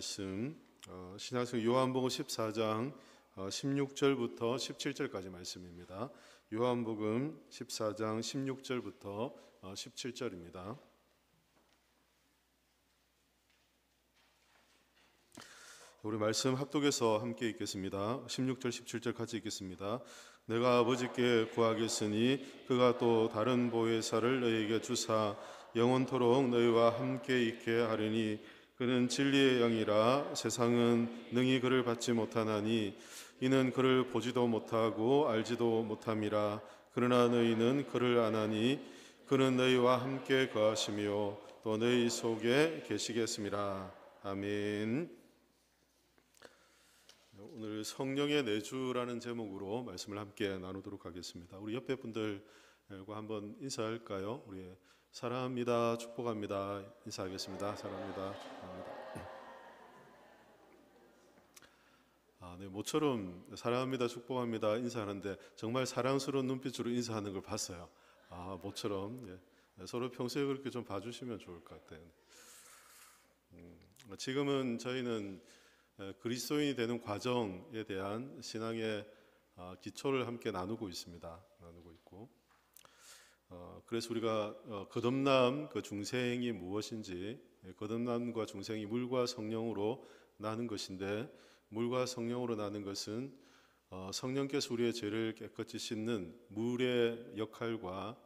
말씀 신약성 요한복음 14장 16절부터 17절까지 말씀입니다. 요한복음 14장 16절부터 17절입니다. 우리 말씀 합독해서 함께 읽겠습니다. 16절 17절 같이 읽겠습니다. 내가 아버지께 구하겠으니 그가 또 다른 보혜사를 너희에게 주사 영원토록 너희와 함께 있게 하리니 그는 진리의 영이라 세상은 능히 그를 받지 못하나니 이는 그를 보지도 못하고 알지도 못함이라. 그러나 너희는 그를 아나니 그는 너희와 함께 거하시며 또 너희 속에 계시겠습니다. 아멘. 오늘 성령의 내주라는 제목으로 말씀을 함께 나누도록 하겠습니다. 우리 옆에 분들과 한번 인사할까요? 우리 사랑합니다, 축복합니다 인사하겠습니다. 사랑합니다. 네, 모처럼 사랑합니다, 축복합니다 인사하는데 정말 사랑스러운 눈빛으로 인사하는 걸 봤어요. 모처럼 서로 평소에 그렇게 좀 봐주시면 좋을 것 같아요. 지금은 저희는 그리스도인이 되는 과정에 대한 신앙의 기초를 함께 나누고 있습니다. 나누고 있고, 그래서 우리가 거듭남 그 중생이 무엇인지, 거듭남과 중생이 물과 성령으로 나는 것인데, 물과 성령으로 나는 것은 성령께서 우리의 죄를 깨끗이 씻는 물의 역할과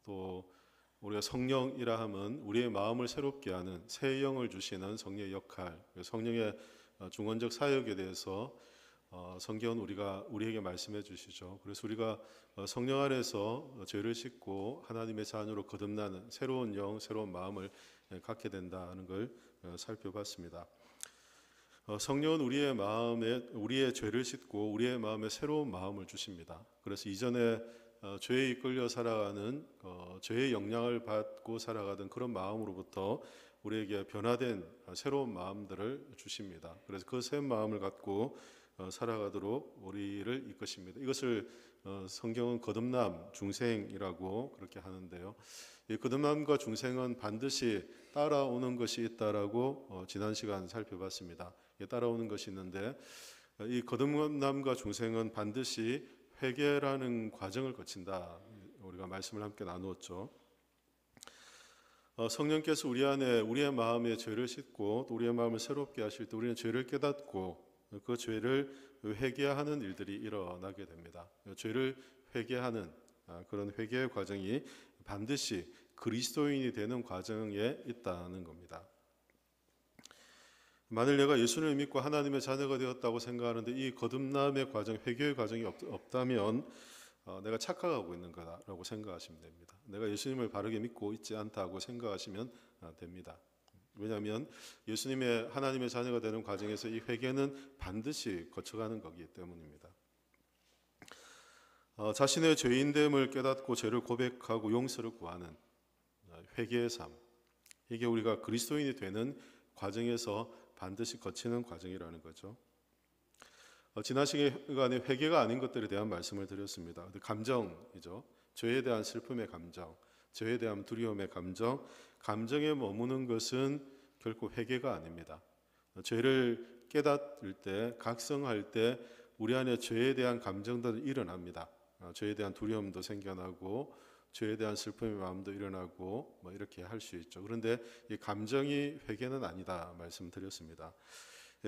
또 우리가 성령이라 함은 우리의 마음을 새롭게 하는 새 영을 주시는 성령의 역할, 성령의 중원적 사역에 대해서 성경은 우리에게 말씀해 주시죠. 그래서 우리가 성령 안에서 죄를 씻고 하나님의 자녀로 거듭나는 새로운 영, 새로운 마음을 갖게 된다는 걸 살펴봤습니다. 성령은 우리의 죄를 씻고 우리의 마음에 새로운 마음을 주십니다. 그래서 이전에 죄에 이끌려 살아가는 죄의 영향을 받고 살아가던 그런 마음으로부터 우리에게 변화된 새로운 마음들을 주십니다. 그래서 그 새 마음을 갖고 살아가도록 우리를 이끄십니다. 이것을 성경은 거듭남, 중생이라고 그렇게 하는데요. 이 거듭남과 중생은 반드시 따라오는 것이 있다라고 지난 시간 살펴봤습니다. 따라오는 것이 있는데 이 거듭남과 중생은 반드시 회개라는 과정을 거친다. 우리가 말씀을 함께 나누었죠. 성령께서 우리 안에 우리의 마음에 죄를 씻고 또 우리의 마음을 새롭게 하실 때 우리는 죄를 깨닫고 그 죄를 회개하는 일들이 일어나게 됩니다. 죄를 회개하는 그런 회개의 과정이 반드시 그리스도인이 되는 과정에 있다는 겁니다. 만일 내가 예수를 믿고 하나님의 자녀가 되었다고 생각하는데 이 거듭남의 과정, 회개의 과정이 없다면 내가 착각하고 있는 거다라고 생각하시면 됩니다. 내가 예수님을 바르게 믿고 있지 않다고 생각하시면 됩니다. 왜냐하면 예수님의 하나님의 자녀가 되는 과정에서 이 회개는 반드시 거쳐가는 거기 때문입니다. 자신의 죄인됨을 깨닫고 죄를 고백하고 용서를 구하는 회개의 삶, 이게 우리가 그리스도인이 되는 과정에서 반드시 거치는 과정이라는 거죠. 지난 시간에 회개가 아닌 것들에 대한 말씀을 드렸습니다. 감정이죠. 죄에 대한 슬픔의 감정, 죄에 대한 두려움의 감정, 감정에 머무는 것은 결코 회개가 아닙니다. 죄를 깨닫을 때, 각성할 때 우리 안에 죄에 대한 감정도 일어납니다. 죄에 대한 두려움도 생겨나고 죄에 대한 슬픔의 마음도 일어나고 이렇게 할 수 있죠. 그런데 이 감정이 회개는 아니다 말씀드렸습니다.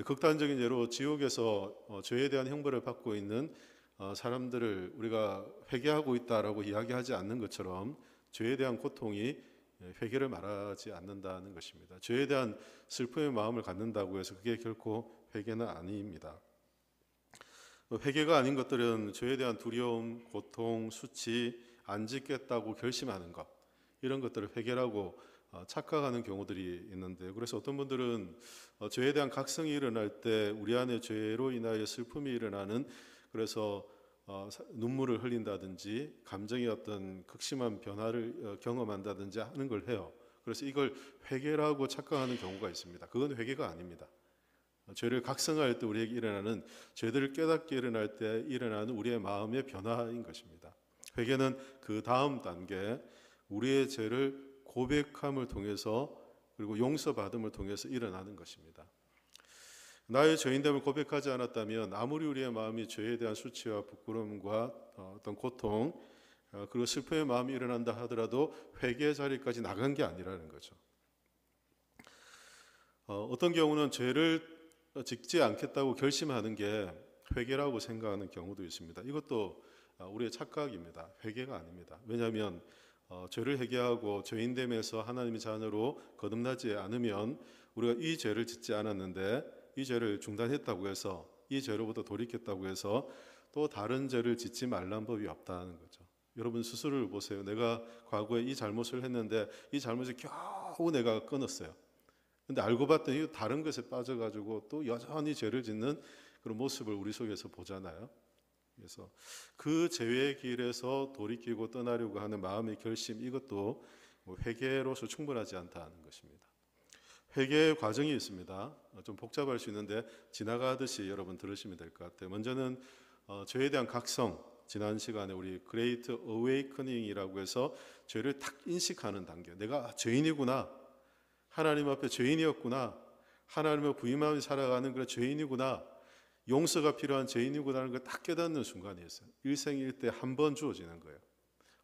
극단적인 예로 지옥에서 죄에 대한 형벌을 받고 있는 사람들을 우리가 회개하고 있다라고 이야기하지 않는 것처럼 죄에 대한 고통이 회개를 말하지 않는다는 것입니다. 죄에 대한 슬픔의 마음을 갖는다고 해서 그게 결코 회개는 아닙니다. 회개가 아닌 것들은 죄에 대한 두려움, 고통, 수치, 안 짓겠다고 결심하는 것, 이런 것들을 회개라고 착각하는 경우들이 있는데, 그래서 어떤 분들은 죄에 대한 각성이 일어날 때 우리 안에 죄로 인하여 슬픔이 일어나는, 그래서 눈물을 흘린다든지 감정의 어떤 극심한 변화를 경험한다든지 하는 걸 해요. 그래서 이걸 회개라고 착각하는 경우가 있습니다. 그건 회개가 아닙니다. 죄를 각성할 때 우리에게 일어나는, 죄들을 깨닫게 일어날 때 일어나는 우리의 마음의 변화인 것입니다. 회개는 그 다음 단계, 우리의 죄를 고백함을 통해서 그리고 용서받음을 통해서 일어나는 것입니다. 나의 죄인됨을 고백하지 않았다면 아무리 우리의 마음이 죄에 대한 수치와 부끄러움과 어떤 고통 그리고 슬픔의 마음이 일어난다 하더라도 회개의 자리까지 나간 게 아니라는 거죠. 어떤 경우는 죄를 짓지 않겠다고 결심하는 게 회개라고 생각하는 경우도 있습니다. 이것도 우리의 착각입니다. 회개가 아닙니다. 왜냐하면 죄를 회개하고 죄인됨에서 하나님의 자녀로 거듭나지 않으면 우리가 이 죄를 짓지 않았는데 이 죄를 중단했다고 해서 이 죄로부터 돌이켰다고 해서 또 다른 죄를 짓지 말란 법이 없다는 거죠. 여러분 스스로를 보세요. 내가 과거에 이 잘못을 했는데 이 잘못을 겨우 내가 끊었어요. 근데 알고 봤더니 다른 것에 빠져가지고 또 여전히 죄를 짓는 그런 모습을 우리 속에서 보잖아요. 그래서 그 죄의 길에서 돌이키고 떠나려고 하는 마음의 결심, 이것도 회개로서 충분하지 않다는 것입니다. 회개의 과정이 있습니다. 좀 복잡할 수 있는데 지나가듯이 여러분 들으시면 될 것 같아요. 먼저는 죄에 대한 각성, 지난 시간에 우리 그레이트 어웨이커닝이라고 해서 죄를 딱 인식하는 단계. 내가 죄인이구나. 하나님 앞에 죄인이었구나. 하나님을 부인하며 살아가는 그런 죄인이구나. 용서가 필요한 죄인이구나라는 걸 딱 깨닫는 순간이 있어요. 일생일대 한 번 주어지는 거예요.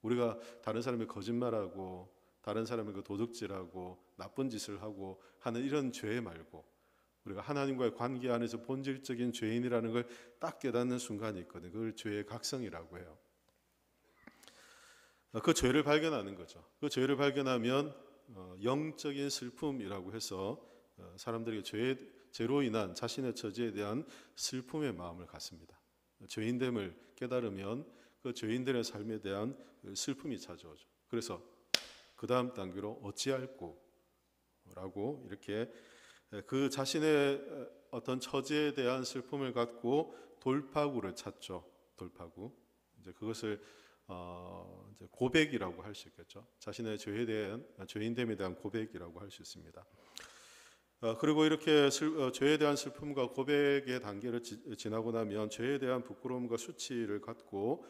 우리가 다른 사람이 거짓말하고 다른 사람에게 도둑질하고 나쁜 짓을 하고 하는 이런 죄 말고 우리가 하나님과의 관계 안에서 본질적인 죄인이라는 걸 딱 깨닫는 순간이 있거든요. 그걸 죄의 각성이라고 해요. 그 죄를 발견하는 거죠. 그 죄를 발견하면 영적인 슬픔이라고 해서 사람들이 죄로 인한 자신의 처지에 대한 슬픔의 마음을 갖습니다. 죄인됨을 깨달으면 그 죄인들의 삶에 대한 슬픔이 찾아오죠. 그래서 그 다음 단계로 어찌할꼬 라고 이렇게 그 자신의 어떤 처지에 대한 슬픔을 갖고 돌파구를 찾죠. 돌파구. 이제 그것을 이제 고백이라고 할 수 있겠죠. 자신의 죄에 대한 죄인됨에 대한 고백이라고 할 수 있습니다. 그리고 이렇게 죄에 대한 슬픔과 고백의 단계를 지나고 나면 죄에 대한 부끄러움과 수치를 갖고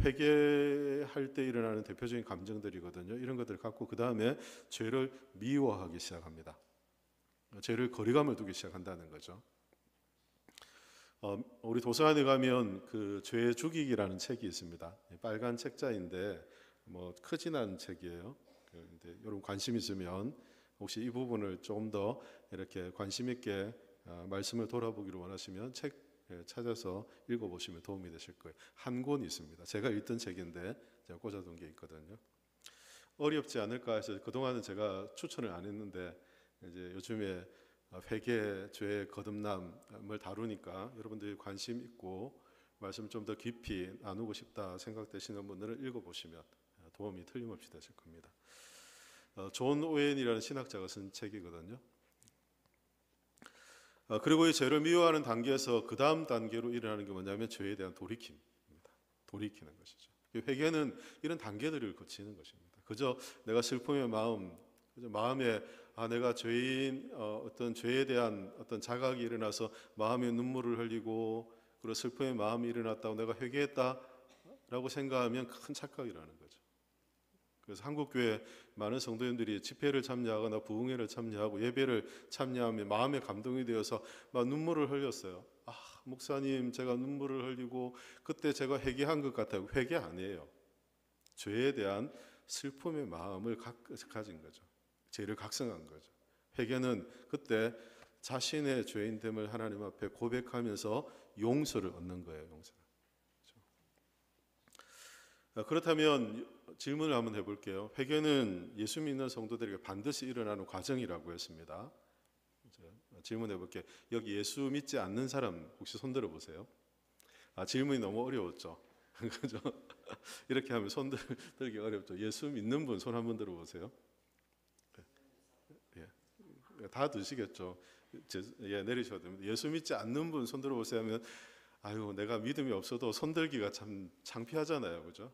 회개할 때 일어나는 대표적인 감정들이거든요. 이런 것들을 갖고 그 다음에 죄를 미워하기 시작합니다. 죄를 거리감을 두기 시작한다는 거죠. 우리 도서관에 가면 그 죄의 죽이기라는 책이 있습니다. 빨간 책자인데 뭐 크지난 책이에요. 근데 여러분 관심 있으면 혹시 이 부분을 좀 더 이렇게 관심 있게 말씀을 돌아보기를 원하시면 책 찾아서 읽어보시면 도움이 되실 거예요. 한 권 있습니다. 제가 읽던 책인데 제가 꽂아둔 게 있거든요. 어렵지 않을까 해서 그동안은 제가 추천을 안 했는데 이제 요즘에 회개, 죄, 거듭남을 다루니까 여러분들이 관심 있고 말씀 좀 더 깊이 나누고 싶다 생각되시는 분들은 읽어보시면 도움이 틀림없이 되실 겁니다. 존 오웬이라는 신학자가 쓴 책이거든요. 그리고 이 죄를 미워하는 단계에서 그 다음 단계로 일어나는 게 뭐냐면 죄에 대한 돌이킴입니다. 돌이키는 것이죠. 회개는 이런 단계들을 거치는 것입니다. 그저 내가 슬픔의 마음, 그저 마음에 내가 죄인 어떤 죄에 대한 어떤 자각이 일어나서 마음에 눈물을 흘리고 그리고 슬픔의 마음이 일어났다고 내가 회개했다라고 생각하면 큰 착각이라는 거죠. 그래서 한국교회 많은 성도님들이 집회를 참여하거나 부흥회를 참여하고 예배를 참여하면 마음에 감동이 되어서 막 눈물을 흘렸어요. 목사님 제가 눈물을 흘리고 그때 제가 회개한 것 같아요. 회개 아니에요. 죄에 대한 슬픔의 마음을 가진 거죠. 죄를 각성한 거죠. 회개는 그때 자신의 죄인됨을 하나님 앞에 고백하면서 용서를 얻는 거예요. 용서. 그렇다면 질문을 한번 해볼게요. 회개는 예수 믿는 성도들에게 반드시 일어나는 과정이라고 했습니다. 질문해 볼게요. 여기 예수 믿지 않는 사람 혹시 손 들어보세요. 질문이 너무 어려웠죠. 그죠? 이렇게 하면 손 들기 어렵죠. 예수 믿는 분 손 한번 들어보세요. 예, 다 드시겠죠. 내리셔야 됩니다. 예수 믿지 않는 분 손 들어보세요 하면 내가 믿음이 없어도 손 들기가 참 창피하잖아요. 그죠?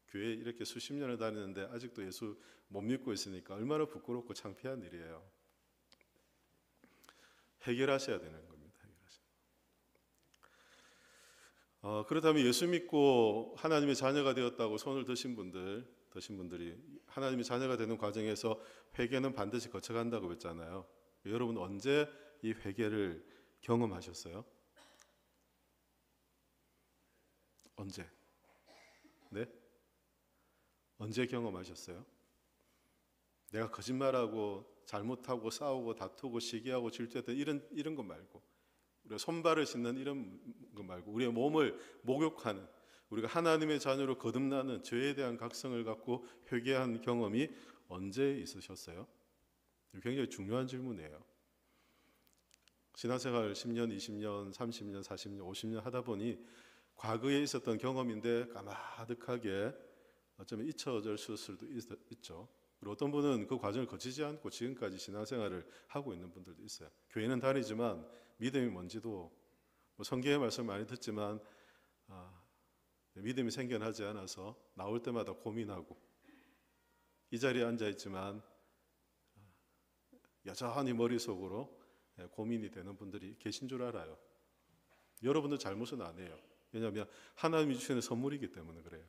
교회 이렇게 수십 년을 다니는데 아직도 예수 못 믿고 있으니까 얼마나 부끄럽고 창피한 일이에요. 해결하셔야 되는 겁니다. 그렇다면 예수 믿고 하나님의 자녀가 되었다고 손을 드신 분들이 하나님의 자녀가 되는 과정에서 회개는 반드시 거쳐간다고 했잖아요. 여러분 언제 이 회개를 경험하셨어요? 언제? 네? 언제 경험하셨어요? 내가 거짓말하고 잘못하고 싸우고 다투고 시기하고 질투했던 이런 것 말고, 우리가 손발을 씻는 이런 것 말고, 우리의 몸을 목욕하는, 우리가 하나님의 자녀로 거듭나는 죄에 대한 각성을 갖고 회개한 경험이 언제 있으셨어요? 굉장히 중요한 질문이에요. 신앙생활 10년, 20년, 30년, 40년, 50년 하다 보니 과거에 있었던 경험인데 까마득하게 어쩌면 잊혀졌을 수도 있죠. 그리고 어떤 분은 그 과정을 거치지 않고 지금까지 신앙생활을 하고 있는 분들도 있어요. 교회는 다니지만 믿음이 뭔지도, 성경의 말씀 많이 듣지만 믿음이 생겨나지 않아서 나올 때마다 고민하고, 이 자리에 앉아 있지만 여전히 머릿속으로 고민이 되는 분들이 계신 줄 알아요. 여러분들 잘못은 아니에요. 왜냐하면 하나님이 주시는 선물이기 때문에 그래요.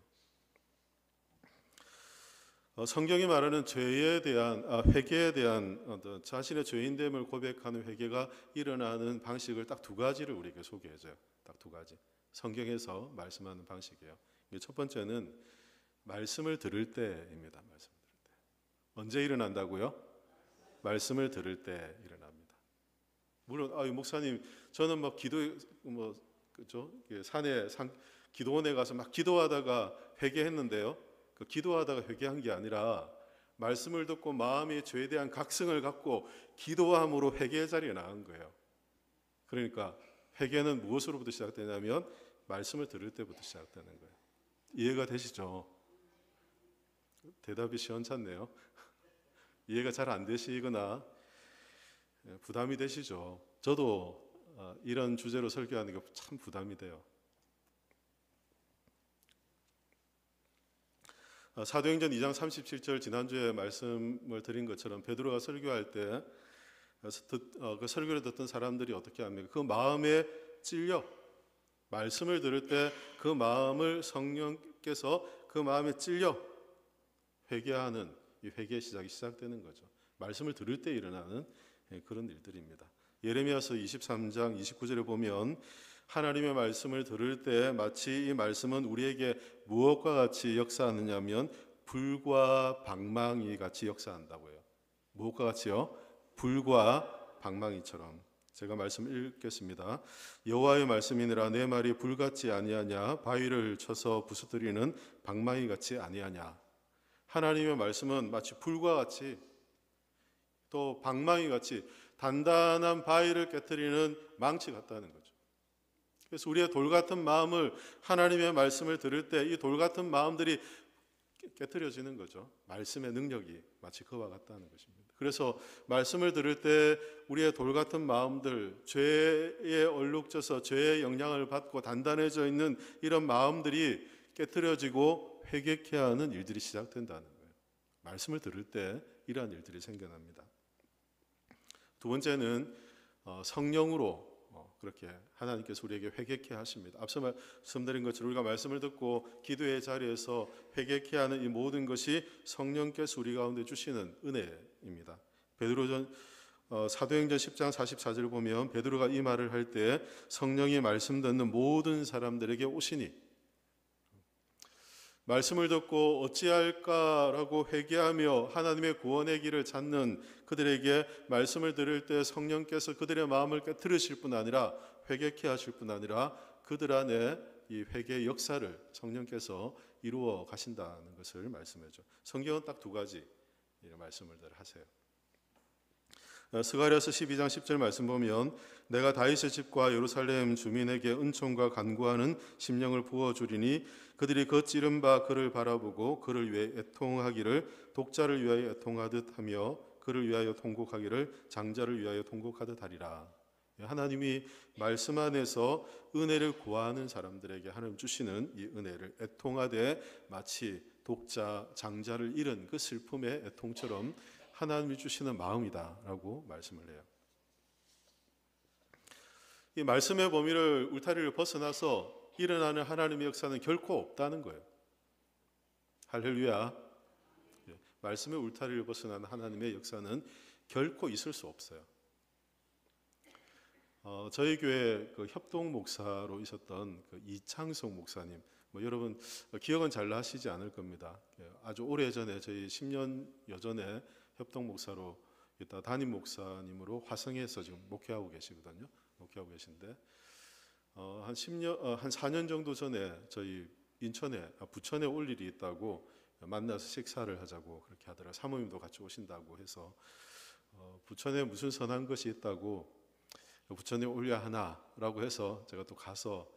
성경이 말하는 죄에 대한 회개에 대한 자신의 죄인됨을 고백하는 회개가 일어나는 방식을 딱 두 가지를 우리에게 소개해줘요. 딱 두 가지. 성경에서 말씀하는 방식이에요. 첫 번째는 말씀을 들을 때입니다. 말씀을 들을 때. 언제 일어난다고요? 말씀을 들을 때 일어납니다. 물론 목사님, 저는 막 그죠? 기도원에 가서 막 기도하다가 회개했는데요. 그 기도하다가 회개한 게 아니라 말씀을 듣고 마음의 죄에 대한 각성을 갖고 기도함으로 회개의 자리에 나간 거예요. 그러니까 회개는 무엇으로부터 시작되냐면 말씀을 들을 때부터 시작되는 거예요. 이해가 되시죠? 대답이 시원찮네요. 이해가 잘 안 되시거나 부담이 되시죠? 저도 이런 주제로 설교하는 게 참 부담이 돼요. 사도행전 2장 37절 지난주에 말씀을 드린 것처럼 베드로가 설교할 때 그 설교를 듣던 사람들이 어떻게 합니까? 그 마음에 찔려, 말씀을 들을 때 그 마음을 성령께서 그 마음에 찔려 회개하는 이 회개의 시작이 시작되는 거죠. 말씀을 들을 때 일어나는 그런 일들입니다. 예레미야서 23장 29절에 보면 하나님의 말씀을 들을 때 마치 이 말씀은 우리에게 무엇과 같이 역사하느냐면 불과 방망이 같이 역사한다고요. 무엇과 같이요? 불과 방망이처럼. 제가 말씀 읽겠습니다. 여호와의 말씀이니라 내 말이 불같이 아니하냐 바위를 쳐서 부수뜨리는 방망이 같이 아니하냐. 하나님의 말씀은 마치 불과 같이 또 방망이 같이 단단한 바위를 깨트리는 망치 같다는 거죠. 그래서 우리의 돌 같은 마음을 하나님의 말씀을 들을 때 이 돌 같은 마음들이 깨트려지는 거죠. 말씀의 능력이 마치 그와 같다는 것입니다. 그래서 말씀을 들을 때 우리의 돌 같은 마음들, 죄에 얼룩져서 죄의 영향을 받고 단단해져 있는 이런 마음들이 깨트려지고 회개케 하는 일들이 시작된다는 거예요. 말씀을 들을 때 이러한 일들이 생겨납니다. 두 번째는 성령으로 그렇게 하나님께서 우리에게 회개케 하십니다. 앞서 말씀드린 것처럼 우리가 말씀을 듣고 기도의 자리에서 회개케 하는 이 모든 것이 성령께서 우리 가운데 주시는 은혜입니다. 베드로전 사도행전 10장 44절을 보면 베드로가 이 말을 할 때 성령이 말씀 듣는 모든 사람들에게 오시니, 말씀을 듣고 어찌할까라고 회개하며 하나님의 구원의 길을 찾는 그들에게 말씀을 들을 때 성령께서 그들의 마음을 깨트리실 뿐 아니라 회개케 하실 뿐 아니라 그들 안에 이 회개의 역사를 성령께서 이루어 가신다는 것을 말씀해줘. 성경은 딱 두 가지 이런 말씀을 하세요. 스가랴서 12장 10절 말씀 보면 내가 다윗의 집과 예루살렘 주민에게 은총과 간구하는 심령을 부어주리니 그들이 겉지른 바 그를 바라보고 그를 위해 애통하기를 독자를 위하여 애통하듯 하며 그를 위하여 통곡하기를 장자를 위하여 통곡하듯 하리라. 하나님이 말씀 안에서 은혜를 구하는 사람들에게 하나님 주시는 이 은혜를 애통하되 마치 독자 장자를 잃은 그 슬픔의 애통처럼 하나님이 주시는 마음이다라고 말씀을 해요. 이 말씀의 범위를 울타리를 벗어나서 일어나는 하나님의 역사는 결코 없다는 거예요. 할렐루야. 말씀의 울타리를 벗어나는 하나님의 역사는 결코 있을 수 없어요. 저희 교회 그 협동 목사로 있었던 그 이창석 목사님, 뭐 여러분 기억은 잘 나시지 않을 겁니다. 아주 오래 전에 저희 10년여 전에 협동 목사로 있다 담임 목사님으로 화성에서 지금 목회하고 계시거든요. 목회하고 계신데 한 4년 정도 전에 저희 부천에 올 일이 있다고 만나서 식사를 하자고 그렇게 하더라고요. 사모님도 같이 오신다고 해서 부천에 무슨 선한 것이 있다고 부천에 올려 하나라고 해서 제가 또 가서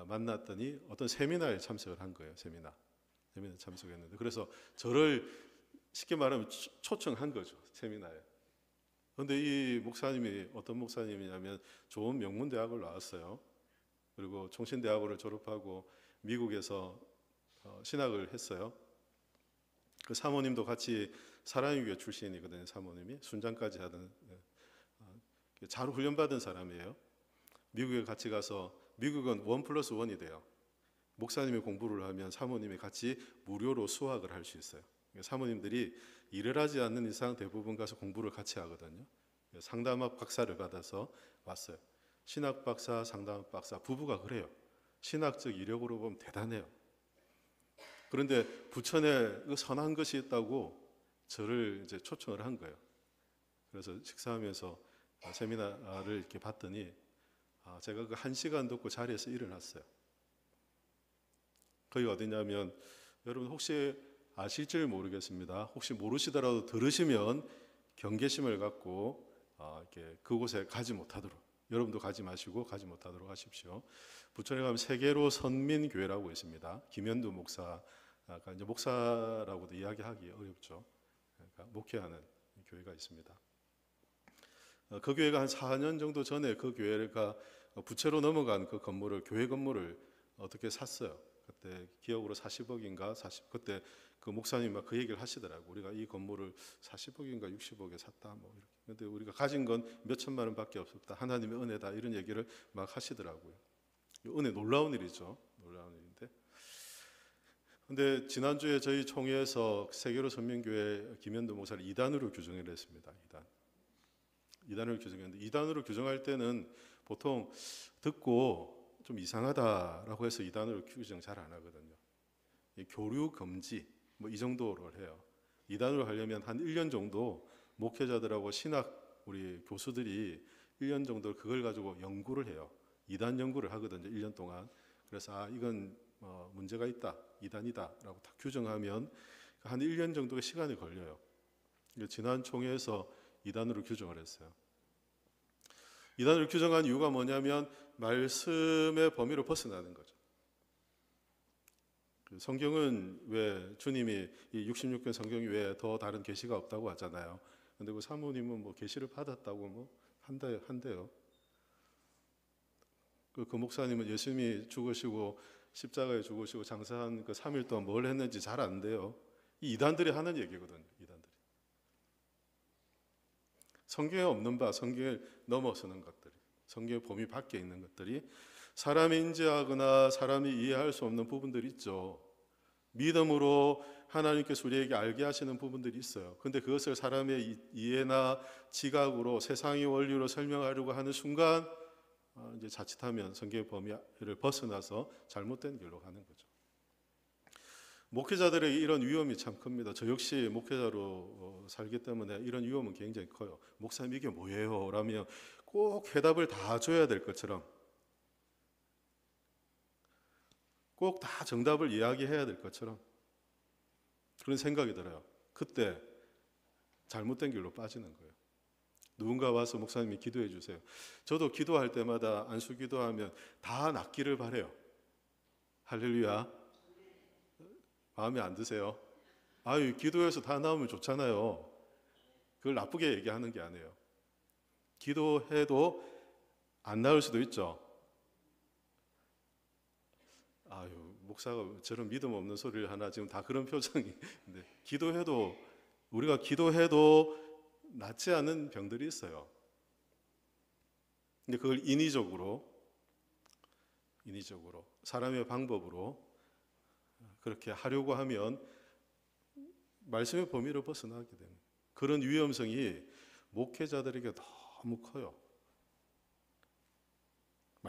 만났더니 어떤 세미나에 참석을 한 거예요. 세미나 참석했는데 그래서 저를 쉽게 말하면 초청한 거죠. 세미나에. 그런데 이 목사님이 어떤 목사님이냐면 좋은 명문대학을 나왔어요. 그리고 총신대학원을 졸업하고 미국에서 신학을 했어요. 그 사모님도 같이 사랑의 교회 출신이거든요. 사모님이 순장까지 하던 잘 훈련받은 사람이에요. 미국에 같이 가서 미국은 1+1이 돼요. 목사님이 공부를 하면 사모님이 같이 무료로 수학을 할 수 있어요. 사모님들이 일을 하지 않는 이상 대부분 가서 공부를 같이 하거든요. 상담학 박사를 받아서 왔어요. 신학 박사, 상담학 박사 부부가 그래요. 신학적 이력으로 보면 대단해요. 그런데 부천에 선한 것이 있다고 저를 이제 초청을 한 거예요. 그래서 식사하면서 세미나를 이렇게 봤더니 제가 그 1시간 듣고 자리에서 일어났어요. 거기 어디냐면 여러분 혹시 아실지 모르겠습니다. 혹시 모르시더라도 들으시면 경계심을 갖고 이렇게 그곳에 가지 못하도록 여러분도 가지 마시고 가지 못하도록 하십시오. 부천에 가면 세계로 선민교회라고 있습니다. 김현두 목사가 이제 목사라고도 이야기하기 어렵죠. 그러니까 목회하는 교회가 있습니다. 그 교회가 한 4년 정도 전에 그 교회가 부채로 넘어간 그 건물을 교회 건물을 어떻게 샀어요. 그때 기억으로 40억인가 40 그때 그 목사님 막 그 얘기를 하시더라고. 우리가 이 건물을 40억인가 60억에 샀다 뭐 이렇게. 근데 우리가 가진 건 몇 천만 원밖에 없었다. 하나님의 은혜다 이런 얘기를 막 하시더라고요. 은혜 놀라운 일이죠. 놀라운 일인데. 근데 지난주에 저희 총회에서 세계로 선민교회 김현도 목사를 2단으로 규정을 했습니다. 2단으로 규정했는데 2단으로 규정할 때는 보통 듣고 좀 이상하다라고 해서 2단으로 규정 잘 안 하거든요. 교류 금지 뭐 이 정도를 해요. 2단으로 하려면 한 1년 정도 목회자들하고 신학 우리 교수들이 1년 정도 그걸 가지고 연구를 해요. 2단 연구를 하거든요. 1년 동안. 그래서 이건 문제가 있다. 2단이다라고 딱 규정하면 한 1년 정도의 시간이 걸려요. 지난 총회에서 2단으로 규정을 했어요. 2단으로 규정한 이유가 뭐냐면 말씀의 범위를 벗어나는 거죠. 성경은 왜 주님이 이 66권 성경이 왜 더 다른 계시가 없다고 하잖아요. 근데 그 사모님은 뭐 계시를 받았다고 뭐 한대요. 그 목사님은 예수님이 죽으시고 십자가에 죽으시고 장사한 그 3일 동안 뭘 했는지 잘 안 돼요. 이 이단들이 하는 얘기거든요. 이단들이. 성경에 없는 바, 성경을 넘어서는 것들이, 성경의 범위 밖에 있는 것들이 사람이 인지하거나 사람이 이해할 수 없는 부분들이 있죠. 믿음으로 하나님께서 우리에게 알게 하시는 부분들이 있어요. 근데 그것을 사람의 이해나 지각으로 세상의 원리로 설명하려고 하는 순간 이제 자칫하면 성경의 범위를 벗어나서 잘못된 길로 가는 거죠. 목회자들에게 이런 위험이 참 큽니다. 저 역시 목회자로 살기 때문에 이런 위험은 굉장히 커요. 목사님 이게 뭐예요? 라면 꼭 해답을 다 줘야 될 것처럼 꼭 다 정답을 이야기해야 될 것처럼 그런 생각이 들어요. 그때 잘못된 길로 빠지는 거예요. 누군가 와서 목사님이 기도해 주세요. 저도 기도할 때마다 안수 기도하면 다 낫기를 바라요. 할렐루야. 마음에 안 드세요? 아유, 기도해서 다 나오면 좋잖아요. 그걸 나쁘게 얘기하는 게 아니에요. 기도해도 안 나올 수도 있죠. 아유, 목사가 저런 믿음 없는 소리를 하나 지금 다 그런 표정이. 근데 우리가 기도해도 낫지 않은 병들이 있어요. 근데 그걸 인위적으로 사람의 방법으로 그렇게 하려고 하면 말씀의 범위를 벗어나게 되는 그런 위험성이 목회자들에게 너무 커요.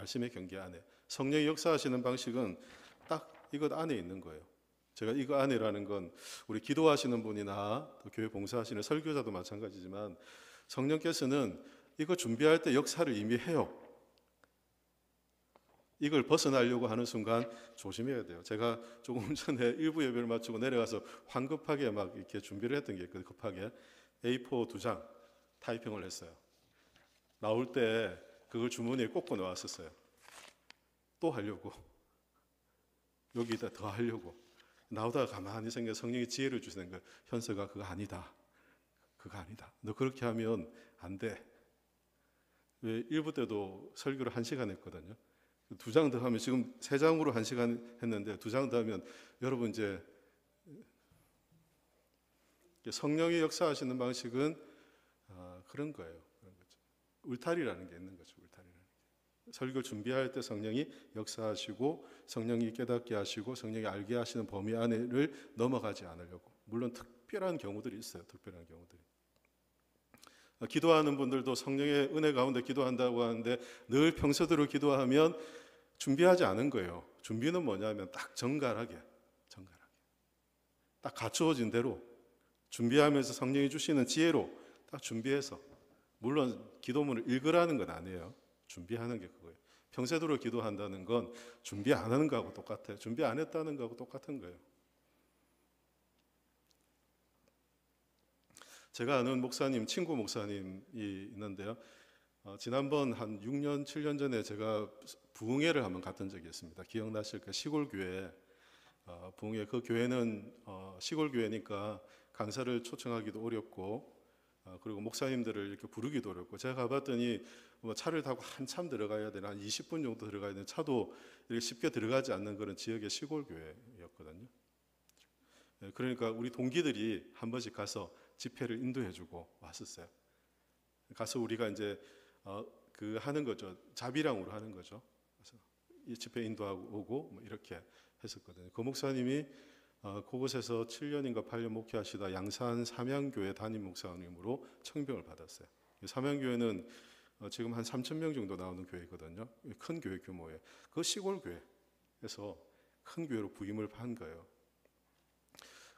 말씀의 경계 안에. 성령이 역사하시는 방식은 딱 이것 안에 있는 거예요. 제가 이거 안에라는 건 우리 기도하시는 분이나 또 교회 봉사하시는 설교자도 마찬가지지만 성령께서는 이거 준비할 때 역사를 이미 해요. 이걸 벗어나려고 하는 순간 조심해야 돼요. 제가 조금 전에 일부 예배를 마치고 내려가서 황급하게 막 이렇게 준비를 했던 게 있거든요. 급하게 A4 2장 타이핑을 했어요. 나올 때 그걸 주머니에 꽂고 나왔었어요. 또 하려고, 여기다 더 하려고. 나오다가 가만히 생겨 성령이 지혜를 주시는 거예요. 현서가 그거 아니다. 그거 아니다. 너 그렇게 하면 안 돼. 왜 일부 때도 설교를 1시간 했거든요. 2장 더 하면 지금 3장으로 1시간 했는데 2장 더 하면 여러분 이제 성령이 역사하시는 방식은 그런 거예요. 그런 거죠. 울타리라는 게 있는 거죠. 울타리라는 게. 설교 준비할 때 성령이 역사하시고 성령이 깨닫게 하시고 성령이 알게 하시는 범위 안에를 넘어가지 않으려고. 물론 특별한 경우들이 있어요. 특별한 경우들이. 기도하는 분들도 성령의 은혜 가운데 기도한다고 하는데 늘 평소대로 기도하면 준비하지 않은 거예요. 준비는 뭐냐면 딱 정갈하게 딱 갖추어진 대로 준비하면서 성령이 주시는 지혜로 딱 준비해서, 물론 기도문을 읽으라는 건 아니에요. 준비하는 게 그거예요. 평소대로 기도한다는 건 준비 안 하는 거하고 똑같아요. 준비 안 했다는 거하고 똑같은 거예요. 제가 아는 목사님, 친구 목사님이 있는데요. 지난번 한 6년, 7년 전에 제가 부흥회를 한번 갔던 적이 있습니다. 기억나실 거예요. 시골 교회. 부흥회, 그 교회는 시골 교회니까 강사를 초청하기도 어렵고, 그리고 목사님들을 이렇게 부르기도 어렵고, 제가 가봤더니 차를 타고 한참 들어가야 되나, 한 20분 정도 들어가야 되는 차도 이렇게 쉽게 들어가지 않는 그런 지역의 시골 교회였거든요. 그러니까 우리 동기들이 한 번씩 가서 집회를 인도해주고 왔었어요. 가서 우리가 이제 그 하는 거죠. 자비랑으로 하는 거죠. 그래서 이 집회 인도하고 오고 뭐 이렇게 했었거든요. 그 목사님이 그곳에서 7년인가 8년 목회하시다 양산 삼양교회 담임 목사님으로 청병을 받았어요. 삼양교회는 지금 한 3,000명 정도 나오는 교회거든요. 큰 교회 규모의. 그 시골 교회에서 큰 교회로 부임을 한 거예요.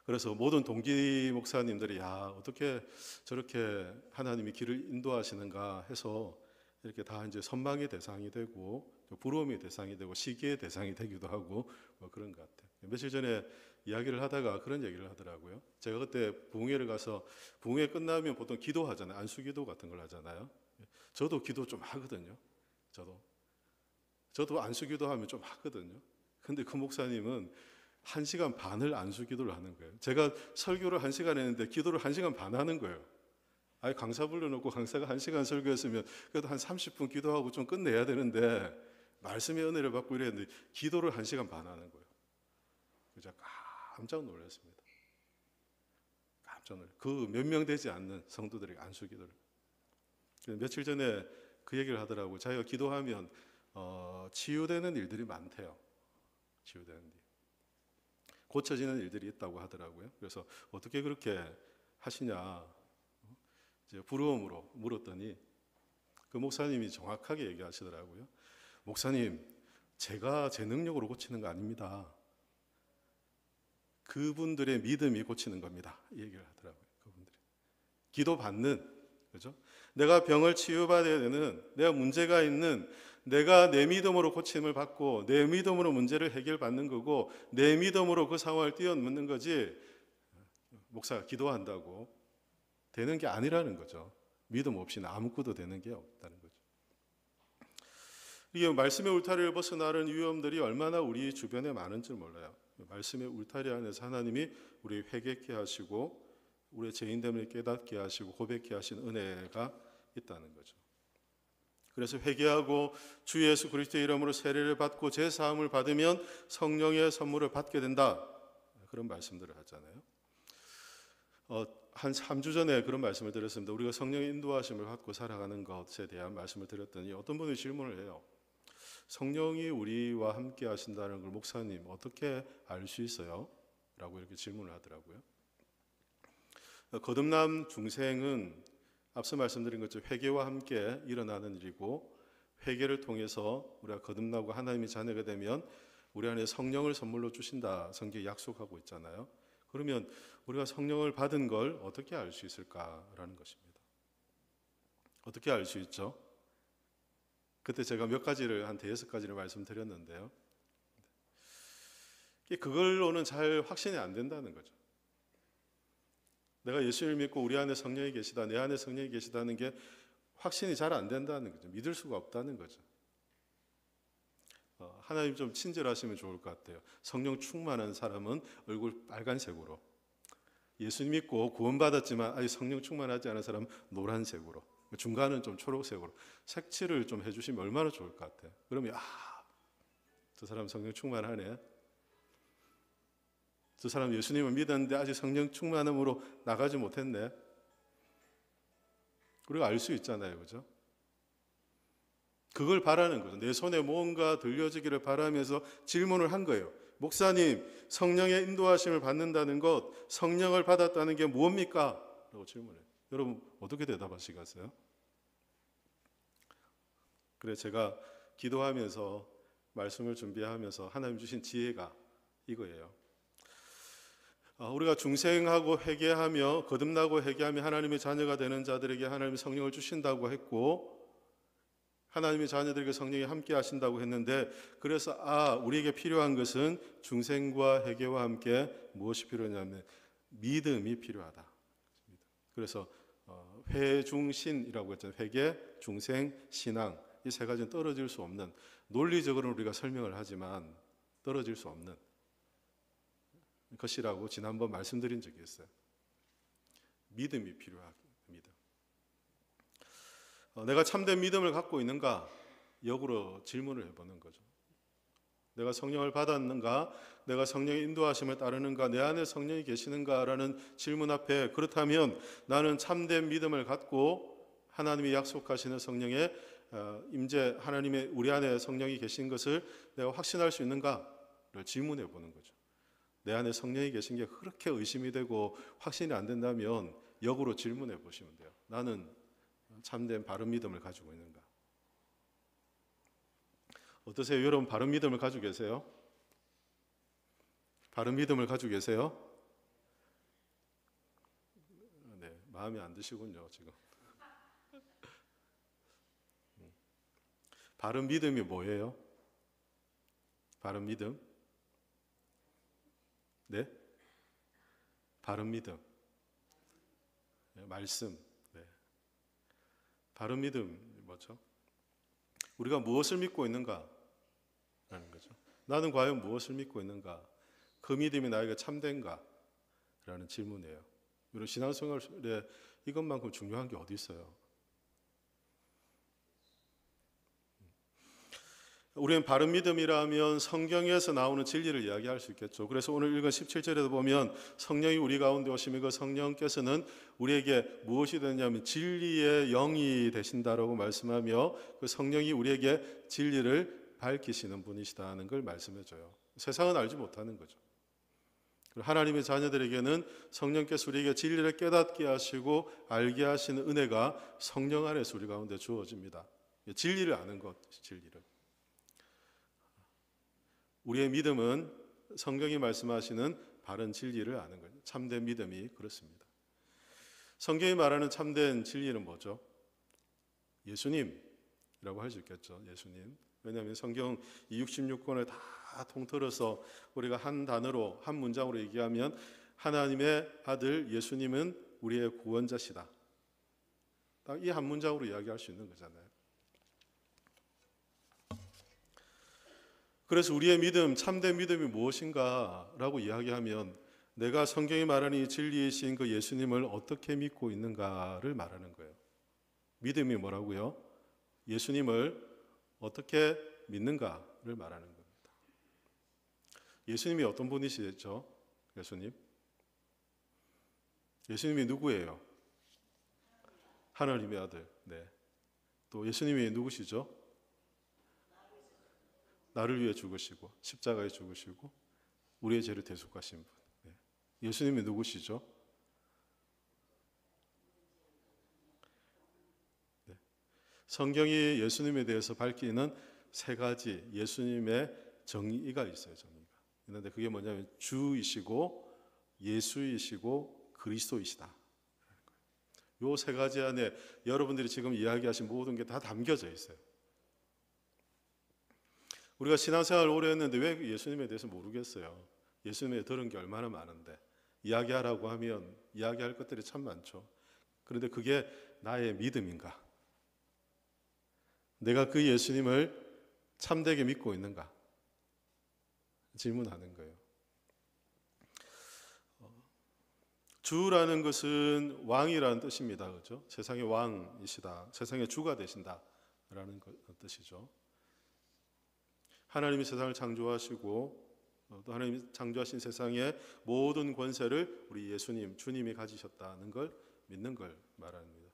그래서 모든 동기 목사님들이 야, 어떻게 저렇게 하나님이 길을 인도하시는가 해서 이렇게 다 이제 선망의 대상이 되고 부러움의 대상이 되고 시기의 대상이 되기도 하고 뭐 그런 것 같아요. 며칠 전에 이야기를 하다가 그런 얘기를 하더라고요. 제가 그때 부흥회를 가서, 부흥회 끝나면 보통 기도하잖아요. 안수기도 같은 걸 하잖아요. 저도 기도 좀 하거든요. 저도 안수기도 하면 좀 하거든요. 근데 그 목사님은 1시간 반을 안수기도를 하는 거예요. 제가 설교를 1시간 했는데 기도를 1시간 반 하는 거예요. 아예 강사 불러놓고 강사가 1시간 설교했으면 그래도 한 30분 기도하고 좀 끝내야 되는데 말씀의 은혜를 받고 이랬는데 기도를 1시간 반 하는 거예요. 제가 깜짝 놀랐습니다. 깜짝 놀랐어요. 그 몇 명 되지 않는 성도들에게 안수기도를. 며칠 전에 그 얘기를 하더라고요. 자기가 기도하면 치유되는 일들이 많대요. 치유되는 일. 고쳐지는 일들이 있다고 하더라고요. 그래서 어떻게 그렇게 하시냐 이제 부러움으로 물었더니 그 목사님이 정확하게 얘기하시더라고요. 목사님, 제가 제 능력으로 고치는 거 아닙니다. 그분들의 믿음이 고치는 겁니다. 이 얘기를 하더라고요. 그분들이 기도 받는, 그죠? 내가 병을 치유받아야 되는, 내가 문제가 있는, 내가 내 믿음으로 고침을 받고 내 믿음으로 문제를 해결받는 거고 내 믿음으로 그 상황을 뛰어넘는 거지, 목사가 기도한다고 되는 게 아니라는 거죠. 믿음 없이는 아무것도 되는 게 없다는 거죠. 이게 말씀의 울타리를 벗어나는 위험들이 얼마나 우리 주변에 많은 줄 몰라요. 말씀의 울타리 안에서 하나님이 우리 회개케 하시고 우리의 죄인됨을 깨닫게 하시고 고백케 하신 은혜가 있다는 거죠. 그래서 회개하고 주 예수 그리스도의 이름으로 세례를 받고 제 사함을 받으면 성령의 선물을 받게 된다. 그런 말씀들을 하잖아요. 한 3주 전에 그런 말씀을 드렸습니다. 우리가 성령의 인도하심을 받고 살아가는 것에 대한 말씀을 드렸더니 어떤 분이 질문을 해요. 성령이 우리와 함께 하신다는 걸 목사님 어떻게 알 수 있어요? 라고 이렇게 질문을 하더라고요. 거듭남 중생은 앞서 말씀드린 것처럼 회개와 함께 일어나는 일이고 회개를 통해서 우리가 거듭나고 하나님의 자녀가 되면 우리 안에 성령을 선물로 주신다 성경이 약속하고 있잖아요. 그러면 우리가 성령을 받은 걸 어떻게 알 수 있을까라는 것입니다. 어떻게 알 수 있죠? 그때 제가 몇 가지를 한 5가지를 말씀드렸는데요. 그걸로는 잘 확신이 안 된다는 거죠. 내가 예수를 믿고 우리 안에 성령이 계시다, 내 안에 성령이 계시다는 게 확신이 잘 안 된다는 거죠. 믿을 수가 없다는 거죠. 하나님 좀 친절하시면 좋을 것 같아요. 성령 충만한 사람은 얼굴 빨간색으로, 예수님 믿고 구원받았지만 아직 성령 충만하지 않은 사람은 노란색으로, 중간은 좀 초록색으로 색칠을 좀 해주시면 얼마나 좋을 것 같아요. 그러면 저 사람 성령 충만하네. 저 사람 예수님을 믿었는데 아직 성령 충만함으로 나가지 못했네. 우리가 알 수 있잖아요, 그죠? 그걸 바라는 거죠. 내 손에 뭔가 들려지기를 바라면서 질문을 한 거예요. 목사님, 성령의 인도하심을 받는다는 것, 성령을 받았다는 게 무엇입니까? 라고 질문해요. 여러분 어떻게 대답하시겠어요? 그래 제가 기도하면서 말씀을 준비하면서 하나님 주신 지혜가 이거예요. 우리가 중생하고 회개하며 거듭나고 회개하며 하나님의 자녀가 되는 자들에게 하나님의 성령을 주신다고 했고, 하나님의 자녀들에게 성령이 함께 하신다고 했는데, 그래서 우리에게 필요한 것은 중생과 회개와 함께 무엇이 필요하냐면 믿음이 필요하다. 그래서 회중신이라고 했잖아요. 회개, 중생, 신앙, 이 세 가지는 떨어질 수 없는, 논리적으로는 우리가 설명을 하지만 떨어질 수 없는 것이라고 지난번 말씀드린 적이 있어요. 믿음이 필요합니다. 내가 참된 믿음을 갖고 있는가? 역으로 질문을 해보는 거죠. 내가 성령을 받았는가? 내가 성령의 인도하심을 따르는가? 내 안에 성령이 계시는가라는 질문 앞에, 그렇다면 나는 참된 믿음을 갖고 하나님이 약속하시는 성령의 임재, 하나님의 우리 안에 성령이 계신 것을 내가 확신할 수 있는가를 질문해 보는 거죠. 내 안에 성령이 계신 게 그렇게 의심이 되고 확신이 안 된다면 역으로 질문해 보시면 돼요. 나는 참된 바른 믿음을 가지고 있는가? 어떠세요? 여러분 바른 믿음을 가지고 계세요? 바른 믿음을 가지고 계세요? 네, 마음에 안 드시군요 지금. 바른 믿음이 뭐예요? 바른 믿음? 네? 바른 믿음. 네, 말씀. 네. 바른 믿음 뭐죠? 우리가 무엇을 믿고 있는가? 라는 거죠. 나는 과연 무엇을 믿고 있는가? 그 믿음이 나에게 참된가? 라는 질문이에요. 우리 신앙생활에 이것만큼 중요한 게 어디 있어요? 우리는 바른 믿음이라면 성경에서 나오는 진리를 이야기할 수 있겠죠. 그래서 오늘 읽은 17절에도 보면 성령이 우리 가운데 오시면 그 성령께서는 우리에게 무엇이 되냐면 진리의 영이 되신다라고 말씀하며, 그 성령이 우리에게 진리를 밝히시는 분이시다는 걸 말씀해줘요. 세상은 알지 못하는 거죠. 하나님의 자녀들에게는 성령께서 우리에게 진리를 깨닫게 하시고 알게 하시는 은혜가 성령 안에서 우리 가운데 주어집니다. 진리를 아는 것, 진리를. 우리의 믿음은 성경이 말씀하시는 바른 진리를 아는 거예요. 참된 믿음이 그렇습니다. 성경이 말하는 참된 진리는 뭐죠? 예수님이라고 할 수 있겠죠. 예수님. 왜냐하면 성경 66권을 다 통틀어서 우리가 한 단어로, 한 문장으로 얘기하면 하나님의 아들 예수님은 우리의 구원자시다. 딱 이 한 문장으로 이야기할 수 있는 거잖아요. 그래서 우리의 믿음, 참된 믿음이 무엇인가라고 이야기하면 내가 성경이 말하는 이 진리이신 그 예수님을 어떻게 믿고 있는가를 말하는 거예요. 믿음이 뭐라고요? 예수님을 어떻게 믿는가를 말하는 겁니다. 예수님이 어떤 분이시죠? 예수님? 예수님이 누구예요? 하나님의 아들. 네. 또 예수님이 누구시죠? 나를 위해 죽으시고 십자가에 죽으시고 우리의 죄를 대속하신 분. 네. 예수님이 누구시죠? 네. 성경이 예수님에 대해서 밝히는 세 가지 예수님의 정의가 있어요. 정의가 있는데 그게 뭐냐면 주이시고 예수이시고 그리스도이시다. 요 세 가지 안에 여러분들이 지금 이야기하신 모든 게 다 담겨져 있어요. 우리가 신앙생활을 오래 했는데 왜 예수님에 대해서 모르겠어요? 예수님에 들은 게 얼마나 많은데 이야기하라고 하면 이야기할 것들이 참 많죠. 그런데 그게 나의 믿음인가? 내가 그 예수님을 참되게 믿고 있는가? 질문하는 거예요. 주라는 것은 왕이라는 뜻입니다. 그렇죠? 세상의 왕이시다. 세상의 주가 되신다라는 뜻이죠. 하나님이 세상을 창조하시고 또 하나님이 창조하신 세상의 모든 권세를 우리 예수님, 주님이 가지셨다는 걸 믿는 걸 말합니다.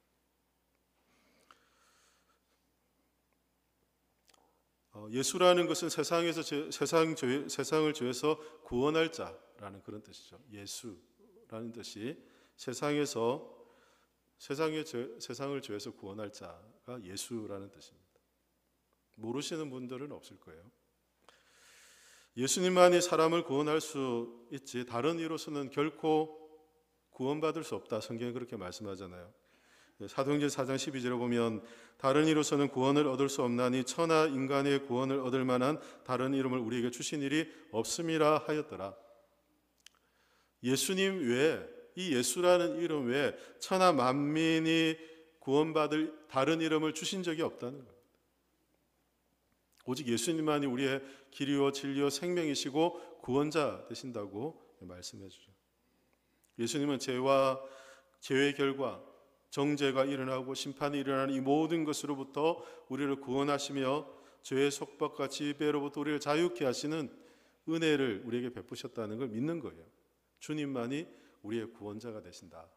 예수라는 것은 세상을 죄에서 구원할 자라는 그런 뜻이죠. 예수라는 뜻이 세상을 죄에서 구원할 자가 예수라는 뜻입니다. 모르시는 분들은 없을 거예요. 예수님만이 사람을 구원할 수 있지 다른 이로서는 결코 구원받을 수 없다. 성경이 그렇게 말씀하잖아요. 사도행전 4장 12절에 보면 다른 이로서는 구원을 얻을 수 없나니 천하 인간의 구원을 얻을 만한 다른 이름을 우리에게 주신 일이 없음이라 하였더라. 예수님 외에 이 예수라는 이름 외에 천하 만민이 구원받을 다른 이름을 주신 적이 없다는 거예요. 오직 예수님만이 우리의 길이요 진리요 생명이시고 구원자 되신다고 말씀해 주죠. 예수님은 죄의 결과 정죄가 일어나고 심판이 일어나는 이 모든 것으로부터 우리를 구원하시며 죄의 속박과 지배로부터 우리를 자유케 하시는 은혜를 우리에게 베푸셨다는 걸 믿는 거예요. 주님만이 우리의 구원자가 되신다.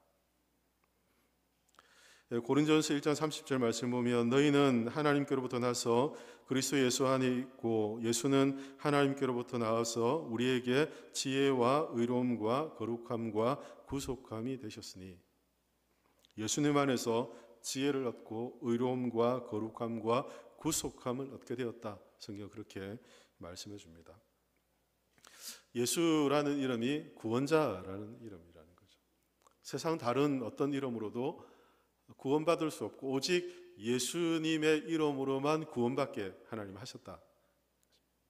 고린도전서 1장 30절 말씀 보면 너희는 하나님께로부터 나서 그리스도 예수 안에 있고 예수는 하나님께로부터 나와서 우리에게 지혜와 의로움과 거룩함과 구속함이 되셨으니 예수님 안에서 지혜를 얻고 의로움과 거룩함과 구속함을 얻게 되었다. 성경 그렇게 말씀해 줍니다. 예수라는 이름이 구원자라는 이름이라는 거죠. 세상 다른 어떤 이름으로도 구원받을 수 없고 오직 예수님의 이름으로만 구원받게 하나님 하셨다.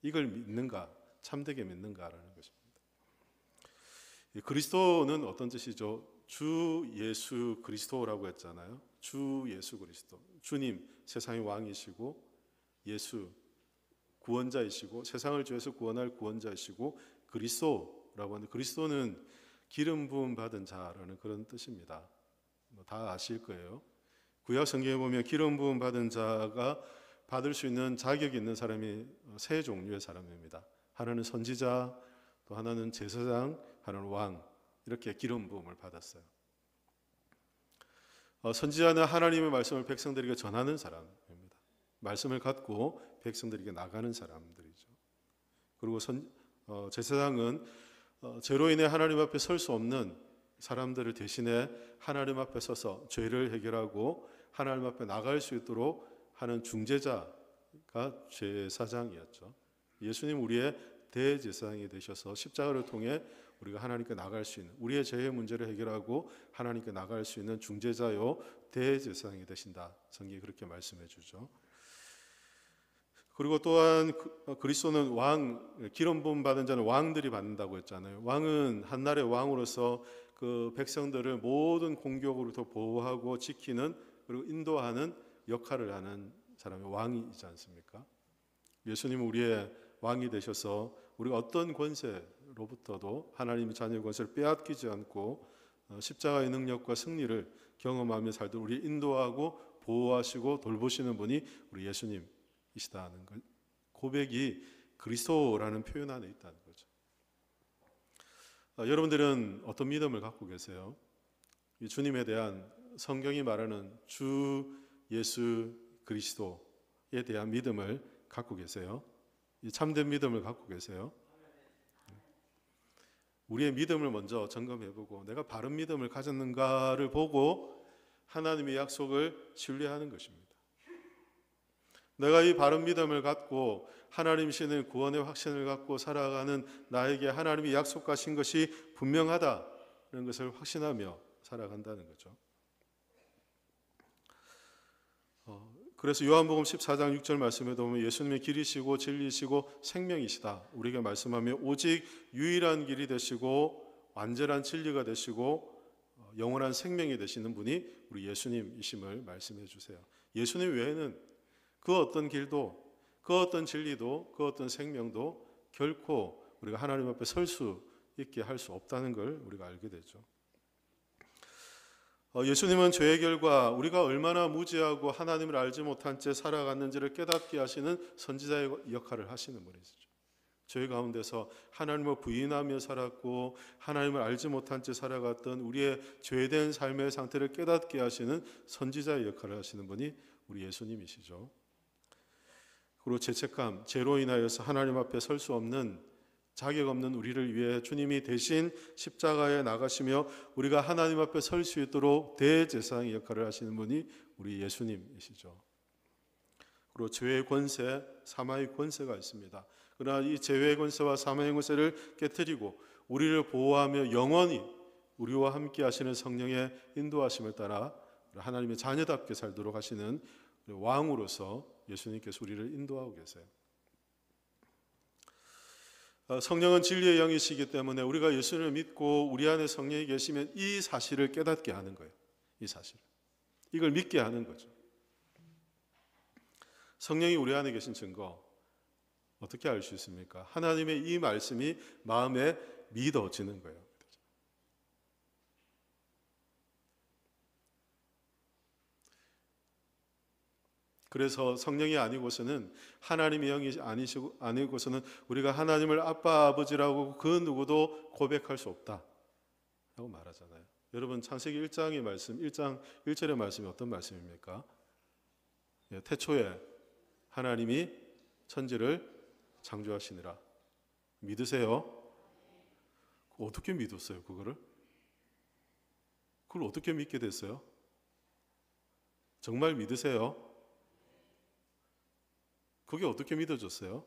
이걸 믿는가? 참되게 믿는가라는 것입니다. 그리스도는 어떤 뜻이죠? 주 예수 그리스도라고 했잖아요. 주 예수 그리스도. 주님 세상의 왕이시고 예수 구원자이시고 세상을 죄에서 구원할 구원자이시고 그리스도라고 하는데 그리스도는 기름 부음 받은 자라는 그런 뜻입니다. 다 아실 거예요. 구약 성경에 보면 기름 부음 받은 자가 받을 수 있는 자격이 있는 사람이 세 종류의 사람입니다. 하나는 선지자, 또 하나는 제사장, 하나는 왕. 이렇게 기름 부음을 받았어요. 선지자는 하나님의 말씀을 백성들에게 전하는 사람입니다. 말씀을 갖고 백성들에게 나가는 사람들이죠. 그리고 제사장은 죄로 인해 하나님 앞에 설 수 없는 사람들을 대신해 하나님 앞에 서서 죄를 해결하고 하나님 앞에 나갈 수 있도록 하는 중재자가 제사장이었죠. 예수님 우리의 대제사장이 되셔서 십자가를 통해 우리가 하나님께 나갈 수 있는 우리의 죄의 문제를 해결하고 하나님께 나갈 수 있는 중재자요 대제사장이 되신다. 성경이 그렇게 말씀해 주죠. 그리고 또한 그리스도는 왕, 기름 부음 받은 자는 왕들이 받는다고 했잖아요. 왕은 한나라의 왕으로서 그 백성들을 모든 공격으로부터 보호하고 지키는 그리고 인도하는 역할을 하는 사람이 왕이지 않습니까? 예수님은 우리의 왕이 되셔서 우리가 어떤 권세로부터도 하나님의 자녀의 권세를 빼앗기지 않고 십자가의 능력과 승리를 경험하며 살도록 우리 인도하고 보호하시고 돌보시는 분이 우리 예수님이시다는 것 고백이 그리스도라는 표현 안에 있다는 거죠. 여러분들은 어떤 믿음을 갖고 계세요? 이 주님에 대한 성경이 말하는 주 예수 그리스도에 대한 믿음을 갖고 계세요? 이 참된 믿음을 갖고 계세요? 우리의 믿음을 먼저 점검해보고 내가 바른 믿음을 가졌는가를 보고 하나님의 약속을 신뢰하는 것입니다. 내가 이 바른 믿음을 갖고 하나님 신의 구원의 확신을 갖고 살아가는 나에게 하나님이 약속하신 것이 분명하다는 것을 확신하며 살아간다는 거죠. 그래서 요한복음 14장 6절 말씀에도 보면 예수님의 길이시고 진리시고 생명이시다 우리에게 말씀하며 오직 유일한 길이 되시고 완전한 진리가 되시고 영원한 생명이 되시는 분이 우리 예수님이심을 말씀해 주세요. 예수님 외에는 그 어떤 길도 그 어떤 진리도 그 어떤 생명도 결코 우리가 하나님 앞에 설 수 있게 할 수 없다는 걸 우리가 알게 되죠. 예수님은 죄의 결과 우리가 얼마나 무지하고 하나님을 알지 못한 채 살아갔는지를 깨닫게 하시는 선지자의 역할을 하시는 분이시죠. 죄 가운데서 하나님을 부인하며 살았고 하나님을 알지 못한 채 살아갔던 우리의 죄된 삶의 상태를 깨닫게 하시는 선지자의 역할을 하시는 분이 우리 예수님이시죠. 그리고 죄책감, 죄로 인하여서 하나님 앞에 설 수 없는 자격 없는 우리를 위해 주님이 대신 십자가에 나가시며 우리가 하나님 앞에 설 수 있도록 대제사장의 역할을 하시는 분이 우리 예수님이시죠. 그리고 죄의 권세, 사망의 권세가 있습니다. 그러나 이 죄의 권세와 사망의 권세를 깨뜨리고 우리를 보호하며 영원히 우리와 함께 하시는 성령의 인도하심을 따라 하나님의 자녀답게 살도록 하시는 왕으로서 예수님께서 우리를 인도하고 계세요. 성령은 진리의 영이시기 때문에 우리가 예수를 믿고 우리 안에 성령이 계시면 이 사실을 깨닫게 하는 거예요. 이 사실을. 이걸 믿게 하는 거죠. 성령이 우리 안에 계신 증거 어떻게 알 수 있습니까? 하나님의 이 말씀이 마음에 믿어지는 거예요. 그래서 성령이 아니고서는 하나님의 영이 아니고서는 우리가 하나님을 아빠 아버지라고 그 누구도 고백할 수 없다라고 말하잖아요. 여러분 창세기 1장의 말씀 1장 1절의 말씀이 어떤 말씀입니까? 태초에 하나님이 천지를 창조하시니라. 믿으세요? 어떻게 믿었어요 그거를? 그걸 어떻게 믿게 됐어요? 정말 믿으세요? 그게 어떻게 믿어졌어요?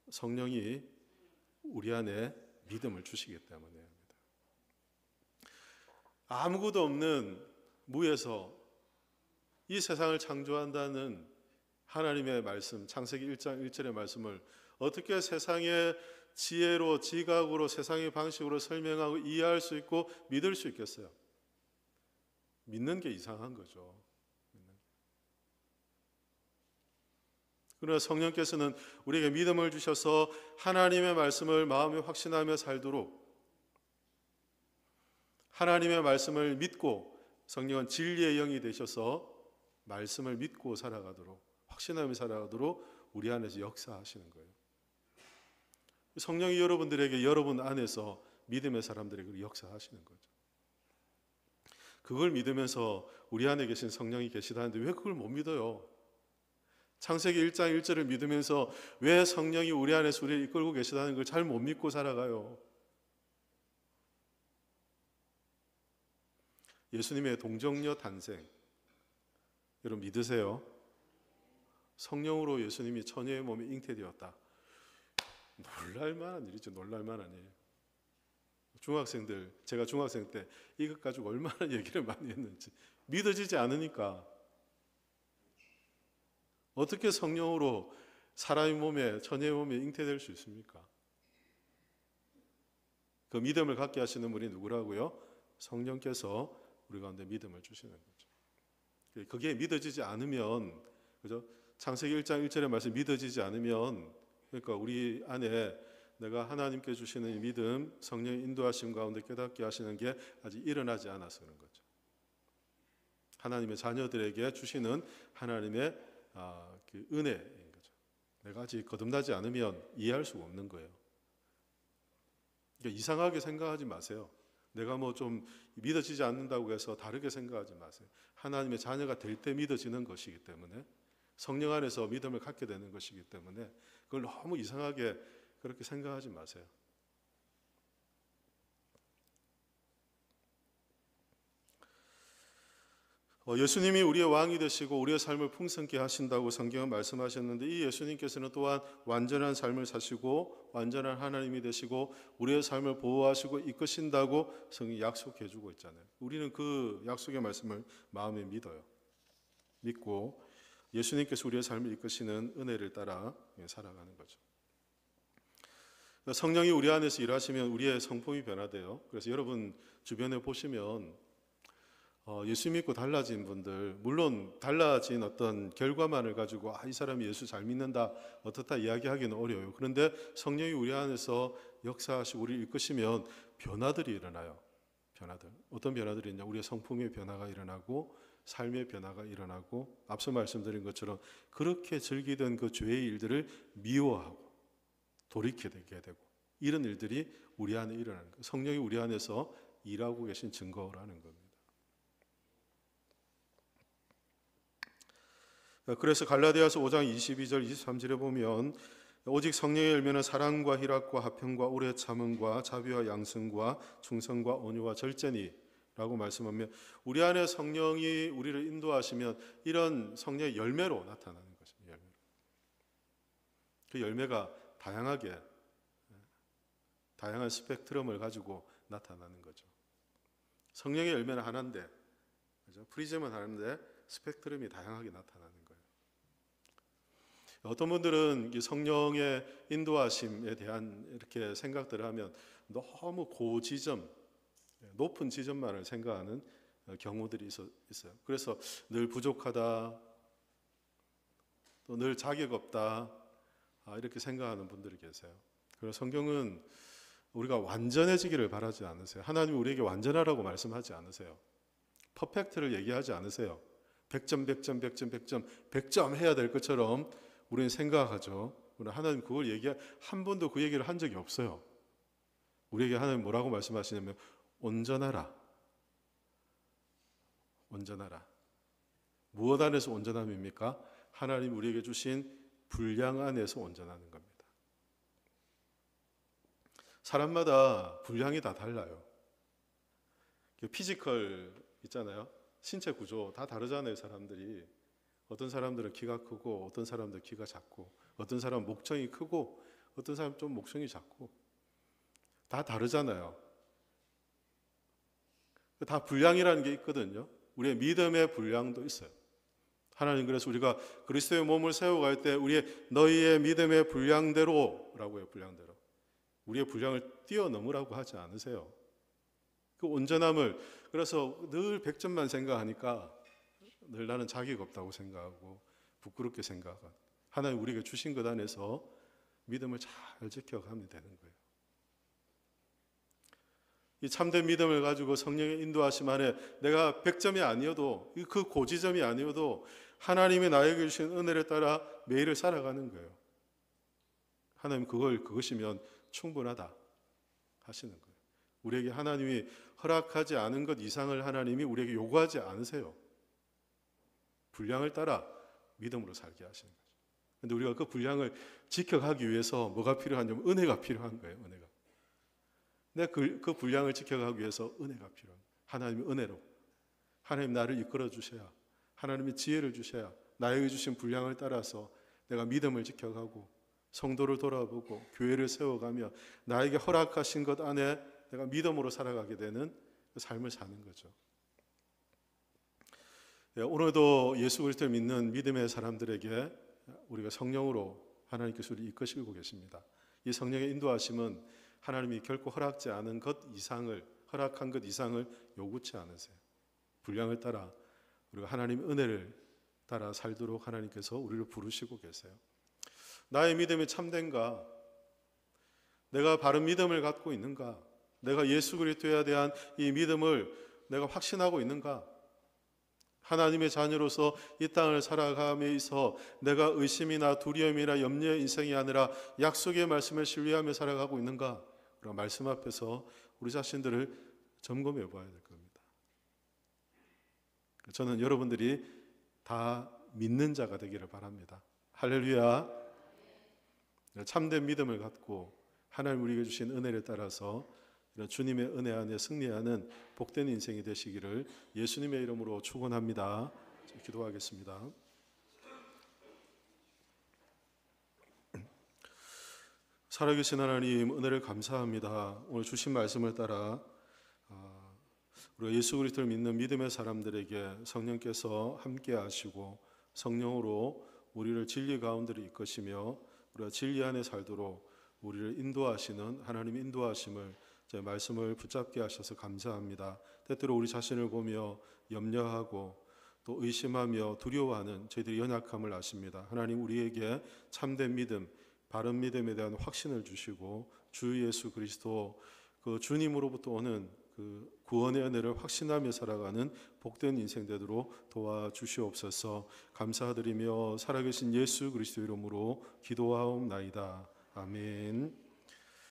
성령이 우리 안에 믿음을 주시기 때문입니다. 아무것도 없는 무에서 이 세상을 창조한다는 하나님의 말씀, 창세기 1장 1절의 말씀을 어떻게 세상의 지혜로, 지각으로, 세상의 방식으로 설명하고 이해할 수 있고 믿을 수 있겠어요? 믿는 게 이상한 거죠. 그러나 성령께서는 우리에게 믿음을 주셔서 하나님의 말씀을 마음에 확신하며 살도록 하나님의 말씀을 믿고 성령은 진리의 영이 되셔서 말씀을 믿고 살아가도록 확신하며 살아가도록 우리 안에서 역사하시는 거예요. 성령이 여러분들에게 여러분 안에서 믿음의 사람들에게 역사하시는 거죠. 그걸 믿으면서 우리 안에 계신 성령이 계시다는데 왜 그걸 못 믿어요? 창세기 1장 1절을 믿으면서 왜 성령이 우리 안에서 우리를 이끌고 계시다는 걸 잘 못 믿고 살아가요? 예수님의 동정녀 탄생 여러분 믿으세요? 성령으로 예수님이 처녀의 몸에 잉태되었다. 놀랄만한 일이죠. 놀랄만한 일. 중학생들 제가 중학생 때 이것 가지고 얼마나 얘기를 많이 했는지 믿어지지 않으니까 어떻게 성령으로 사람의 몸에 처녀의 몸에 잉태될 수 있습니까? 그 믿음을 갖게 하시는 분이 누구라고요? 성령께서 우리 가운데 믿음을 주시는 거죠. 그게 믿어지지 않으면 그죠? 창세기 1장 1절의 말씀 믿어지지 않으면 그러니까 우리 안에 내가 하나님께 주시는 이 믿음, 성령의 인도하심 가운데 깨닫게 하시는 게 아직 일어나지 않아서 그런 거죠. 하나님의 자녀들에게 주시는 하나님의 그 은혜인 거죠. 내가 아직 거듭나지 않으면 이해할 수가 없는 거예요. 그러니까 이상하게 생각하지 마세요. 내가 뭐 좀 믿어지지 않는다고 해서 다르게 생각하지 마세요. 하나님의 자녀가 될 때 믿어지는 것이기 때문에 성령 안에서 믿음을 갖게 되는 것이기 때문에 그걸 너무 이상하게 그렇게 생각하지 마세요. 예수님이 우리의 왕이 되시고 우리의 삶을 풍성케 하신다고 성경은 말씀하셨는데, 이 예수님께서는 또한 완전한 삶을 사시고 완전한 하나님이 되시고 우리의 삶을 보호하시고 이끄신다고 성경이 약속해 주고 있잖아요. 우리는 그 약속의 말씀을 마음에 믿고 예수님께서 우리의 삶을 이끄시는 은혜를 따라 살아가는 거죠. 성령이 우리 안에서 일하시면 우리의 성품이 변화돼요. 그래서 여러분 주변에 보시면 예수 믿고 달라진 분들, 물론 달라진 어떤 결과만을 가지고 이 사람이 예수 잘 믿는다, 어떻다 이야기하기는 어려워요. 그런데 성령이 우리 안에서 역사하시고 우리를 이끄시면 변화들이 일어나요. 변화들. 어떤 변화들이 있냐? 우리의 성품의 변화가 일어나고 삶의 변화가 일어나고, 앞서 말씀드린 것처럼 그렇게 즐기던 그 죄의 일들을 미워하고 돌이키게 되고, 이런 일들이 우리 안에 일어나는 거예요. 성령이 우리 안에서 일하고 계신 증거라는 겁니다. 그래서 갈라디아서 5장 22절 23절에 보면, 오직 성령의 열매는 사랑과 희락과 화평과 오래 참음과 자비와 양승과 충성과 온유와 절제니 라고 말씀하면, 우리 안에 성령이 우리를 인도하시면 이런 성령의 열매로 나타나는 것입니다. 그 열매가 다양한 스펙트럼을 가지고 나타나는 거죠. 성령의 열매는 하나인데, 그죠? 프리즘은 하나인데 스펙트럼이 다양하게 나타나는 거예요. 어떤 분들은 성령의 인도하심에 대한 이렇게 생각들을 하면 너무 고지점, 높은 지점만을 생각하는 경우들이 있어요. 그래서 늘 부족하다, 또 늘 자격 없다, 이렇게 생각하는 분들이 계세요. 그래서 성경은 우리가 완전해지기를 바라지 않으세요. 하나님이 우리에게 완전하라고 말씀하지 않으세요. 퍼펙트를 얘기하지 않으세요. 100점, 100점, 100점, 100점, 100점 해야 될 것처럼 우리는 생각하죠. 그러나 하나님 그걸 한 번도 그 얘기를 한 적이 없어요. 우리에게 하나님 뭐라고 말씀하시냐면 온전하라. 온전하라. 무엇 안에서 온전함입니까? 하나님 우리에게 주신 분량 안에서 온전하는 겁니다. 사람마다 분량이 다 달라요. 피지컬 있잖아요. 신체 구조 다 다르잖아요, 사람들이. 어떤 사람들은 키가 크고, 어떤 사람들은 키가 작고, 어떤 사람은 목청이 크고, 어떤 사람은 좀 목청이 작고, 다 다르잖아요. 다 분량이라는 게 있거든요. 우리의 믿음의 분량도 있어요. 하나님 그래서 우리가 그리스도의 몸을 세워갈 때 너희의 믿음의 분량대로라고요. 분량대로. 우리의 분량을 뛰어넘으라고 하지 않으세요. 그 온전함을, 그래서 늘 100점만 생각하니까 늘 나는 자격 없다고 생각하고 부끄럽게 생각하고, 하나님 우리에게 주신 것 안에서 믿음을 잘 지켜가면 되는 거예요. 이 참된 믿음을 가지고 성령의 인도하심 안에 내가 100점이 아니어도, 그 고지점이 아니어도 하나님이 나에게 주신 은혜를 따라 매일을 살아가는 거예요. 하나님 그것이면 충분하다 하시는 거예요. 우리에게 하나님이 허락하지 않은 것 이상을 하나님이 우리에게 요구하지 않으세요. 분량을 따라 믿음으로 살게 하시는 거죠. 그런데 우리가 그 분량을 지켜가기 위해서 뭐가 필요하냐면 은혜가 필요한 거예요. 은혜가. 근데 그 분량을 지켜가기 위해서 은혜가 필요한 거예요. 하나님의 은혜로. 하나님 나를 이끌어 주셔야, 하나님의 지혜를 주셔야 나에게 주신 분량을 따라서 내가 믿음을 지켜가고 성도를 돌아보고 교회를 세워가며 나에게 허락하신 것 안에 내가 믿음으로 살아가게 되는 그 삶을 사는 거죠. 오늘도 예수 그리스도를 믿는 믿음의 사람들에게 우리가 성령으로 하나님께서 우리를 이끄시고 계십니다. 이 성령의 인도하심은 하나님이 결코 허락지 않은 것 이상을, 허락한 것 이상을 요구치 않으세요. 분량을 따라 우리가 하나님의 은혜를 따라 살도록 하나님께서 우리를 부르시고 계세요. 나의 믿음이 참된가? 내가 바른 믿음을 갖고 있는가? 내가 예수 그리스도에 대한 이 믿음을 내가 확신하고 있는가? 하나님의 자녀로서 이 땅을 살아감에 있어 내가 의심이나 두려움이나 염려의 인생이 아니라 약속의 말씀을 신뢰하며 살아가고 있는가? 그런 말씀 앞에서 우리 자신들을 점검해 봐야 될 겁니다. 저는 여러분들이 다 믿는 자가 되기를 바랍니다. 할렐루야. 참된 믿음을 갖고 하나님 우리에게 주신 은혜를 따라서 이런 주님의 은혜 안에 승리하는 복된 인생이 되시기를 예수님의 이름으로 축원합니다. 기도하겠습니다. 살아계신 하나님, 은혜를 감사합니다. 오늘 주신 말씀을 따라 우리가 예수 그리스도를 믿는 믿음의 사람들에게 성령께서 함께 하시고 성령으로 우리를 진리 가운데로 이끄시며 우리가 진리 안에 살도록 우리를 인도하시는 하나님의 인도하심을 제 말씀을 붙잡게 하셔서 감사합니다. 때때로 우리 자신을 보며 염려하고 또 의심하며 두려워하는 저희들의 연약함을 아십니다. 하나님, 우리에게 참된 믿음, 바른 믿음에 대한 확신을 주시고 주 예수 그리스도 그 주님으로부터 오는 그 구원의 은혜를 확신하며 살아가는 복된 인생 되도록 도와주시옵소서. 감사드리며 살아계신 예수 그리스도 이름으로 기도하옵나이다. 아멘.